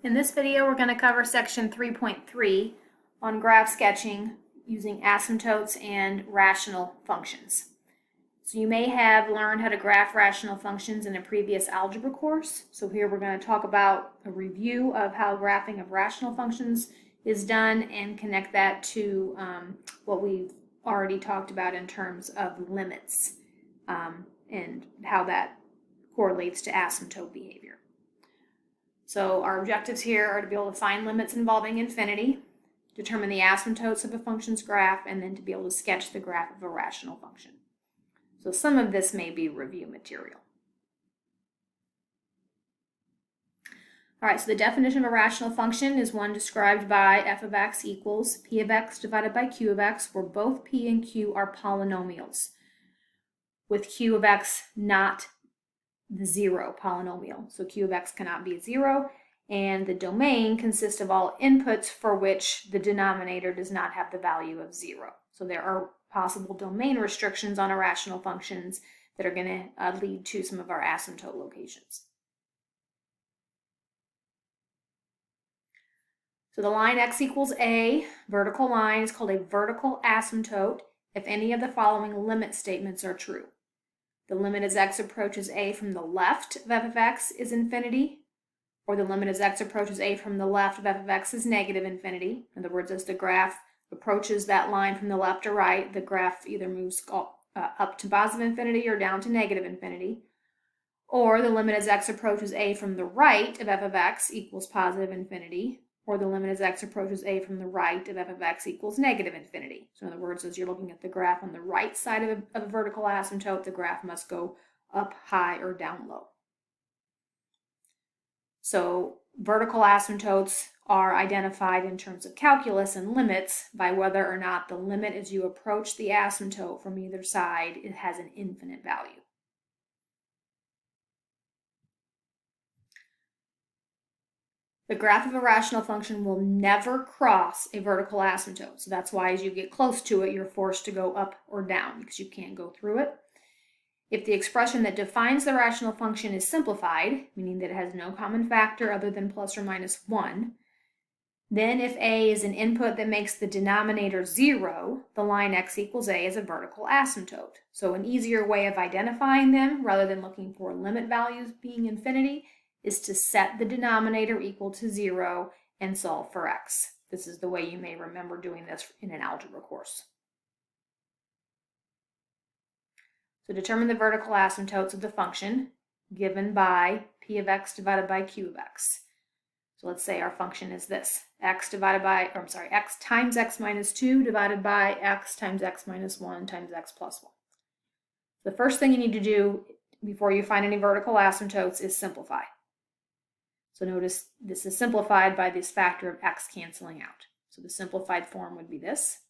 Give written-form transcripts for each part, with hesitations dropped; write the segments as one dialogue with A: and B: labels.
A: In this video, we're going to cover section 3.3 on graph sketching using asymptotes and rational functions. So you may have learned how to graph rational functions in a previous algebra course. So here we're going to talk about a review of how graphing of rational functions is done and connect that to what we've already talked about in terms of limits and how that correlates to asymptote behavior. So our objectives here are to be able to find limits involving infinity, determine the asymptotes of a function's graph, and then to be able to sketch the graph of a rational function. So some of this may be review material. All right, so the definition of a rational function is one described by f of x equals p of x divided by q of x, where both p and q are polynomials, with q of x not the zero polynomial. So q of x cannot be a zero, and the domain consists of all inputs for which the denominator does not have the value of zero. So there are possible domain restrictions on irrational functions that are going to lead to some of our asymptote locations. So the line x equals a, vertical line, is called a vertical asymptote if any of the following limit statements are true. The limit as x approaches a from the left of f of x is infinity, or the limit as x approaches a from the left of f of x is negative infinity. In other words, as the graph approaches that line from the left to right, the graph either moves up to positive infinity or down to negative infinity. Or the limit as x approaches a from the right of f of x equals positive infinity, or the limit as x approaches a from the right of f of x equals negative infinity. So in other words, as you're looking at the graph on the right side of a vertical asymptote, the graph must go up high or down low. So vertical asymptotes are identified in terms of calculus and limits by whether or not the limit as you approach the asymptote from either side, it has an infinite value. The graph of a rational function will never cross a vertical asymptote. So that's why as you get close to it, you're forced to go up or down because you can't go through it. If the expression that defines the rational function is simplified, meaning that it has no common factor other than plus or minus 1, then if a is an input that makes the denominator 0, the line x equals a is a vertical asymptote. So an easier way of identifying them, rather than looking for limit values being infinity, is to set the denominator equal to 0 and solve for x. This is the way you may remember doing this in an algebra course. So determine the vertical asymptotes of the function given by p of x divided by q of x. So let's say our function is this, x times x minus 2 divided by x times x minus 1 times x plus 1. The first thing you need to do before you find any vertical asymptotes is simplify. So notice this is simplified by this factor of x canceling out. So the simplified form would be this.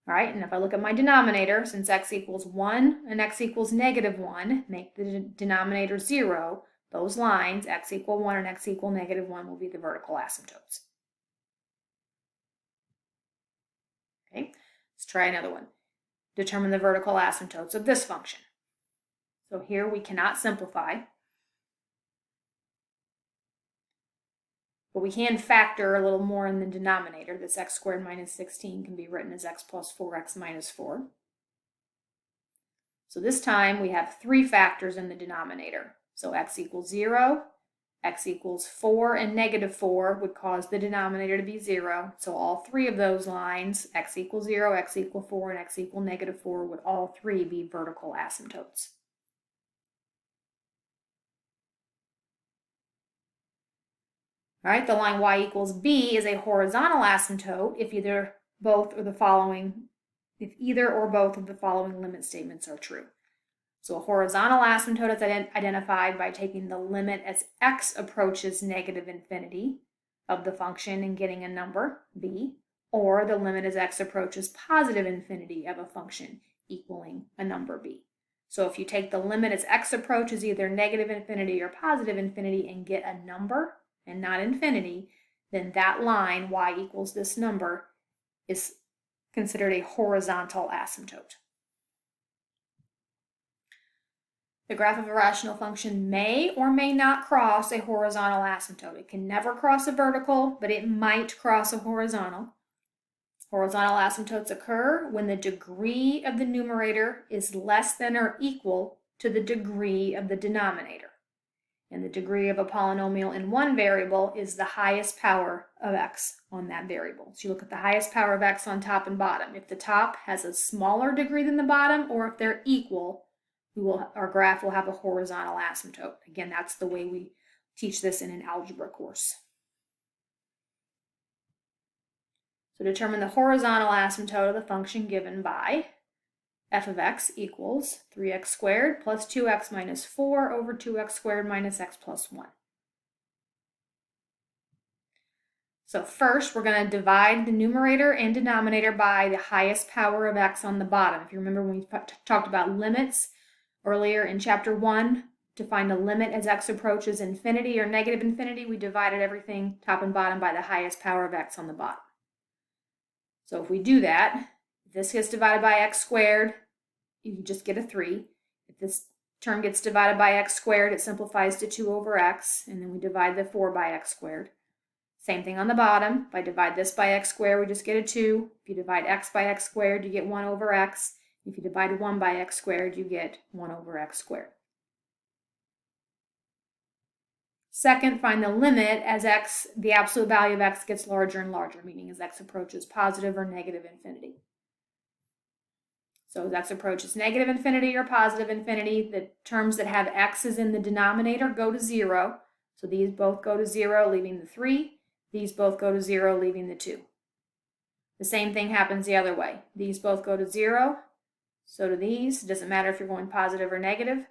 A: All right, and if I look at my denominator, since x equals 1 and x equals negative 1, make the denominator 0, those lines, x equal 1 and x equal negative 1, will be the vertical asymptotes. Okay, let's try another one. Determine the vertical asymptotes of this function. So here we cannot simplify, but we can factor a little more in the denominator. This x squared minus 16 can be written as x plus 4x minus 4. So this time we have 3 factors in the denominator. So x equals 0, x equals 4, and negative 4 would cause the denominator to be 0. So all 3 of those lines, x equals 0, x equals 4, and x equals negative 4, would all 3 be vertical asymptotes. All right, the line y equals b is a horizontal asymptote if either or both of the following limit statements are true. So a horizontal asymptote is identified by taking the limit as x approaches negative infinity of the function and getting a number, b, or the limit as x approaches positive infinity of a function equaling a number, b. So if you take the limit as x approaches either negative infinity or positive infinity and get a number and not infinity, then that line, y equals this number, is considered a horizontal asymptote. The graph of a rational function may or may not cross a horizontal asymptote. It can never cross a vertical, but it might cross a horizontal. Horizontal asymptotes occur when the degree of the numerator is less than or equal to the degree of the denominator. And the degree of a polynomial in one variable is the highest power of x on that variable. So you look at the highest power of x on top and bottom. If the top has a smaller degree than the bottom, or if they're equal, our graph will have a horizontal asymptote. Again, that's the way we teach this in an algebra course. So determine the horizontal asymptote of the function given by f of x equals 3x squared plus 2x minus 4 over 2x squared minus x plus 1. So first, we're going to divide the numerator and denominator by the highest power of x on the bottom. If you remember when we talked about limits earlier in chapter 1, to find a limit as x approaches infinity or negative infinity, we divided everything top and bottom by the highest power of x on the bottom. So if we do that, if this gets divided by x squared, you just get a 3. If this term gets divided by x squared, it simplifies to 2 over x, and then we divide the 4 by x squared. Same thing on the bottom. If I divide this by x squared, we just get a 2. If you divide x by x squared, you get 1 over x. If you divide 1 by x squared, you get 1 over x squared. Second, find the limit as x, the absolute value of x gets larger and larger, meaning as x approaches positive or negative infinity. So as x approaches negative infinity or positive infinity, the terms that have x's in the denominator go to 0. So these both go to 0, leaving the 3. These both go to 0, leaving the 2. The same thing happens the other way. These both go to 0. So do these. It doesn't matter if you're going positive or negative,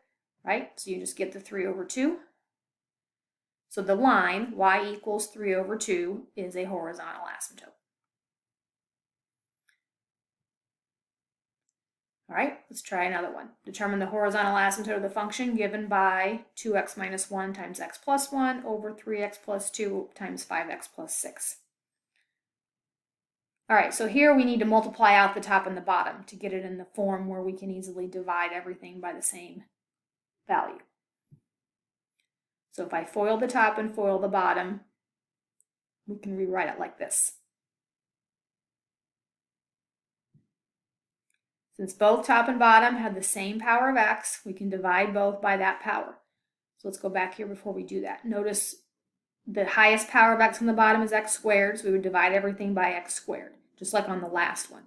A: right? So you just get the 3 over 2. So the line, y equals 3 over 2, is a horizontal asymptote. All right, let's try another one. Determine the horizontal asymptote of the function given by 2x minus 1 times x plus 1 over 3x plus 2 times 5x plus 6. All right, so here we need to multiply out the top and the bottom to get it in the form where we can easily divide everything by the same value. So if I FOIL the top and FOIL the bottom, we can rewrite it like this. Since both top and bottom have the same power of x, we can divide both by that power. So let's go back here before we do that. Notice the highest power of x on the bottom is x squared, so we would divide everything by x squared, just like on the last one.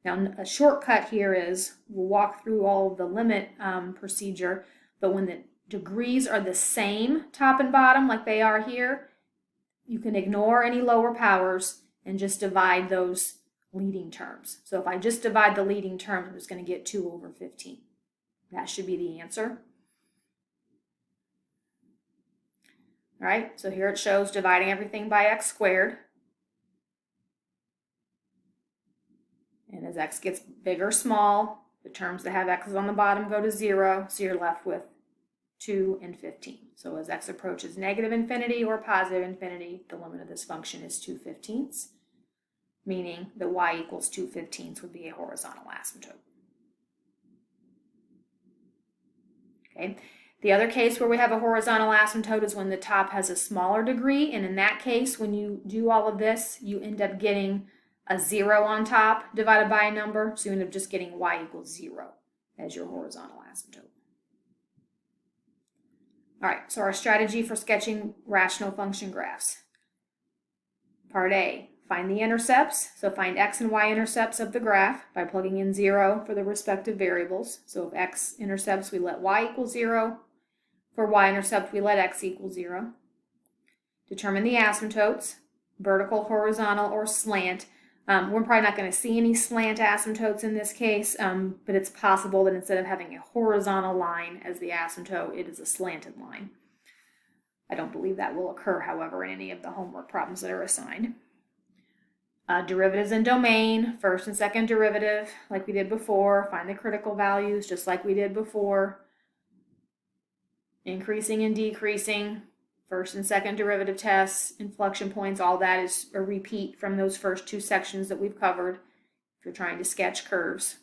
A: Now, a shortcut here is, we'll walk through all of the limit procedure, but when the degrees are the same top and bottom like they are here, you can ignore any lower powers and just divide those leading terms. So if I just divide the leading terms, I'm just going to get 2 over 15. That should be the answer. All right, so here it shows dividing everything by x squared. And as x gets big or small, the terms that have x's on the bottom go to 0, so you're left with 2 and 15. So as x approaches negative infinity or positive infinity, the limit of this function is 2/15, meaning that y equals 2/15 would be a horizontal asymptote. Okay. The other case where we have a horizontal asymptote is when the top has a smaller degree, and in that case, when you do all of this, you end up getting a 0 on top divided by a number, so you end up just getting y equals 0 as your horizontal asymptote. All right, so our strategy for sketching rational function graphs. Part A, find the intercepts. So find x and y intercepts of the graph by plugging in 0 for the respective variables. So if x intercepts, we let y equal 0. For y-intercept, we let x equal 0. Determine the asymptotes, vertical, horizontal, or slant. We're probably not going to see any slant asymptotes in this case, but it's possible that instead of having a horizontal line as the asymptote, it is a slanted line. I don't believe that will occur, however, in any of the homework problems that are assigned. Derivatives and domain, first and second derivative, like we did before. Find the critical values, just like we did before. Increasing and decreasing, first and second derivative tests, inflection points, all that is a repeat from those first 2 sections that we've covered if you're trying to sketch curves.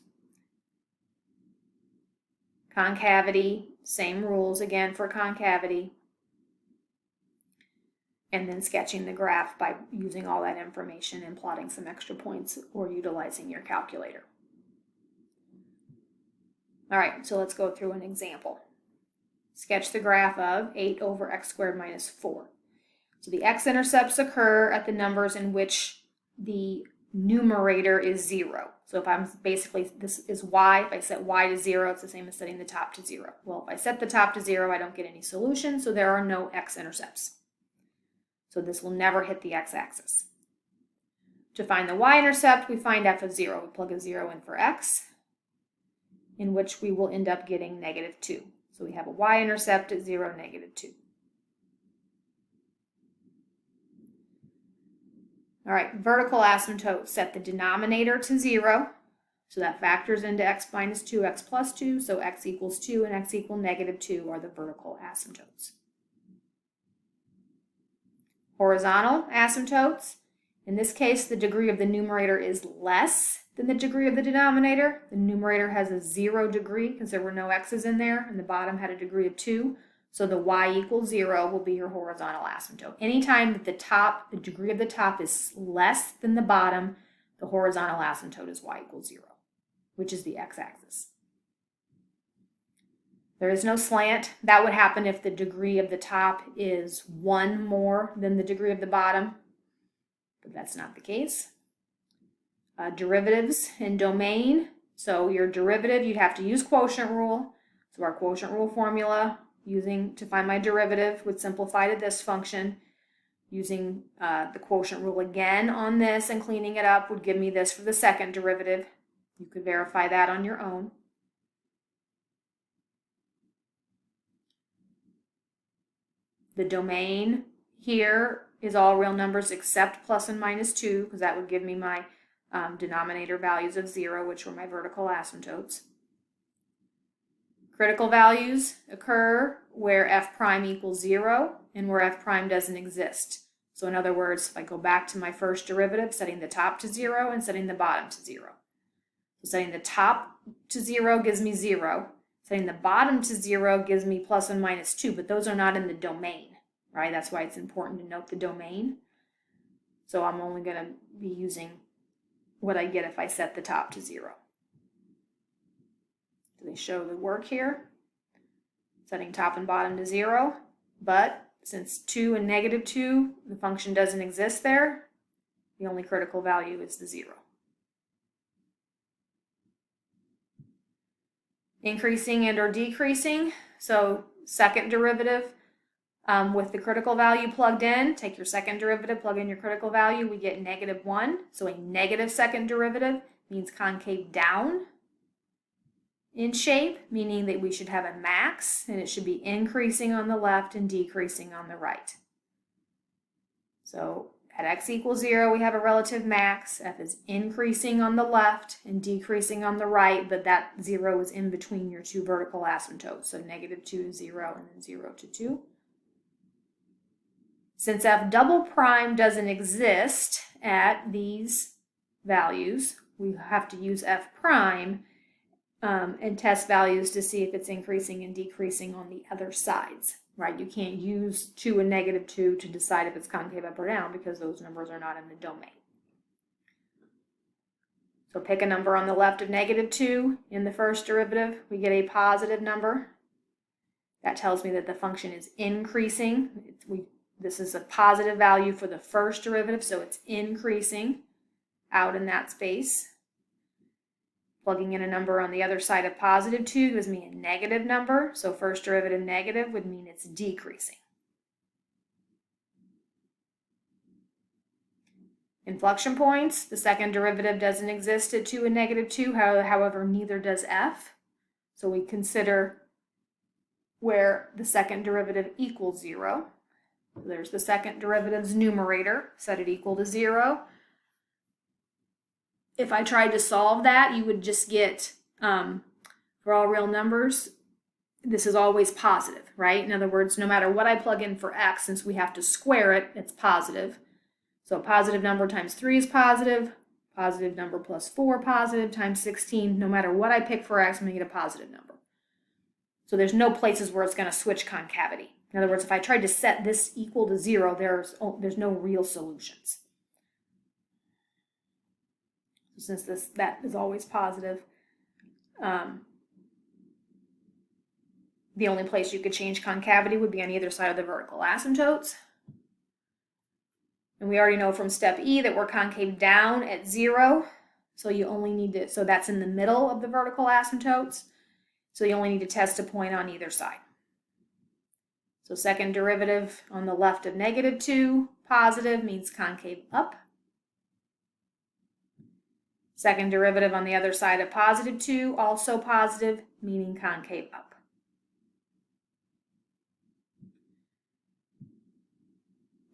A: concavity, same rules again for concavity, and then sketching the graph by using all that information and plotting some extra points or utilizing your calculator. All right, so let's go through an example. Sketch the graph of 8 over x squared minus 4. So the x-intercepts occur at the numbers in which the numerator is 0. So if I'm basically, this is y, if I set y to 0, it's the same as setting the top to 0. Well, if I set the top to 0, I don't get any solution, so there are no x-intercepts. So this will never hit the x-axis. To find the y-intercept, we find f of 0. We plug a 0 in for x, in which we will end up getting -2. So we have a y-intercept at 0, -2. All right, vertical asymptote, set the denominator to 0. So that factors into x minus 2, x plus 2. So x equals 2 and x equal -2 are the vertical asymptotes. Horizontal asymptotes. In this case, the degree of the numerator is less than the degree of the denominator. The numerator has a 0 degree because there were no x's in there, and the bottom had a degree of 2. So the y equals 0 will be your horizontal asymptote. Anytime that the degree of the top is less than the bottom, the horizontal asymptote is y equals 0, which is the x-axis. There is no slant. That would happen if the degree of the top is 1 more than the degree of the bottom, but that's not the case. Derivatives and domain. So your derivative, you'd have to use quotient rule. So our quotient rule formula to find my derivative would simplify to this function. Using the quotient rule again on this and cleaning it up would give me this for the second derivative. You could verify that on your own. The domain here is all real numbers except plus and minus 2, because that would give me my denominator values of 0, which were my vertical asymptotes. Critical values occur where f prime equals 0 and where f prime doesn't exist. So in other words, if I go back to my first derivative, setting the top to 0 and setting the bottom to 0. So setting the top to 0 gives me 0. Setting the bottom to 0 gives me plus and minus 2, but those are not in the domain, right? That's why it's important to note the domain. So I'm only going to be using what I get if I set the top to 0. So they show the work here, setting top and bottom to 0, but since 2 and -2, the function doesn't exist there, the only critical value is the 0. Increasing and or decreasing, so second derivative with the critical value plugged in, take your second derivative, plug in your critical value, we get -1. So a negative second derivative means concave down in shape, meaning that we should have a max, and it should be increasing on the left and decreasing on the right. So at x equals 0, we have a relative max. F is increasing on the left and decreasing on the right, but that 0 is in between your two vertical asymptotes, so -2 to 0 and then 0 to 2. Since f double prime doesn't exist at these values, we have to use f prime and test values to see if it's increasing and decreasing on the other sides, right? You can't use 2 and -2 to decide if it's concave up or down because those numbers are not in the domain. So pick a number on the left of -2 in the first derivative. We get a positive number. That tells me that the function is increasing. This is a positive value for the first derivative, so it's increasing out in that space. Plugging in a number on the other side of +2 gives me a negative number, so first derivative negative would mean it's decreasing. Inflection points, the second derivative doesn't exist at 2 and -2, however, neither does f. So we consider where the second derivative equals 0. There's the second derivative's numerator, set it equal to 0. If I tried to solve that, you would just get, for all real numbers, this is always positive, right? In other words, no matter what I plug in for x, since we have to square it, it's positive. So a positive number times 3 is positive number plus 4 positive, times 16. No matter what I pick for x, I'm going to get a positive number. So there's no places where it's going to switch concavity. In other words, if I tried to set this equal to 0, there's no real solutions. Since that is always positive, the only place you could change concavity would be on either side of the vertical asymptotes. And we already know from step E that we're concave down at 0. So you only need to, so that's in the middle of the vertical asymptotes. So you only need to test a point on either side. So second derivative on the left of -2, positive, means concave up. Second derivative on the other side of +2, also positive, meaning concave up.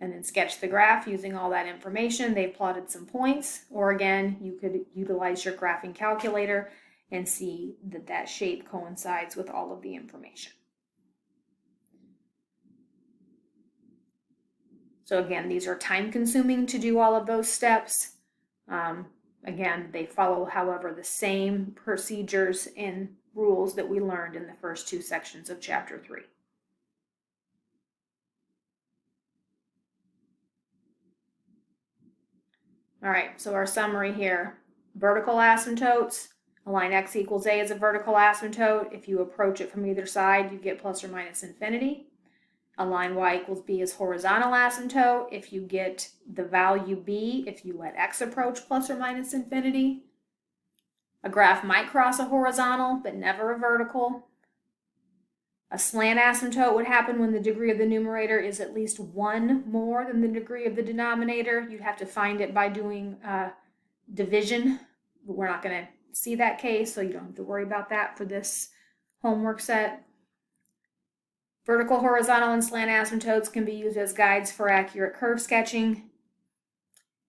A: And then sketch the graph using all that information. They've plotted some points, or again, you could utilize your graphing calculator and see that that shape coincides with all of the information. So again, these are time consuming to do all of those steps. Again, they follow, however, the same procedures and rules that we learned in the first 2 sections of Chapter 3. All right, so our summary here. Vertical asymptotes, a line x equals a is a vertical asymptote. If you approach it from either side, you get plus or minus infinity. A line y equals b is horizontal asymptote. If you get the value b, if you let x approach plus or minus infinity. A graph might cross a horizontal, but never a vertical. A slant asymptote would happen when the degree of the numerator is at least 1 more than the degree of the denominator. You'd have to find it by doing division, but we're not going to see that case, so you don't have to worry about that for this homework set. Vertical, horizontal, and slant asymptotes can be used as guides for accurate curve sketching.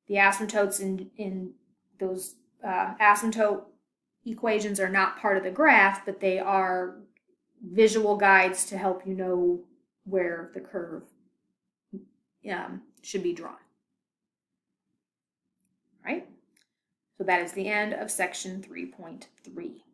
A: The asymptotes in those asymptote equations are not part of the graph, but they are visual guides to help you know where the curve should be drawn. All right? So that is the end of section 3.3.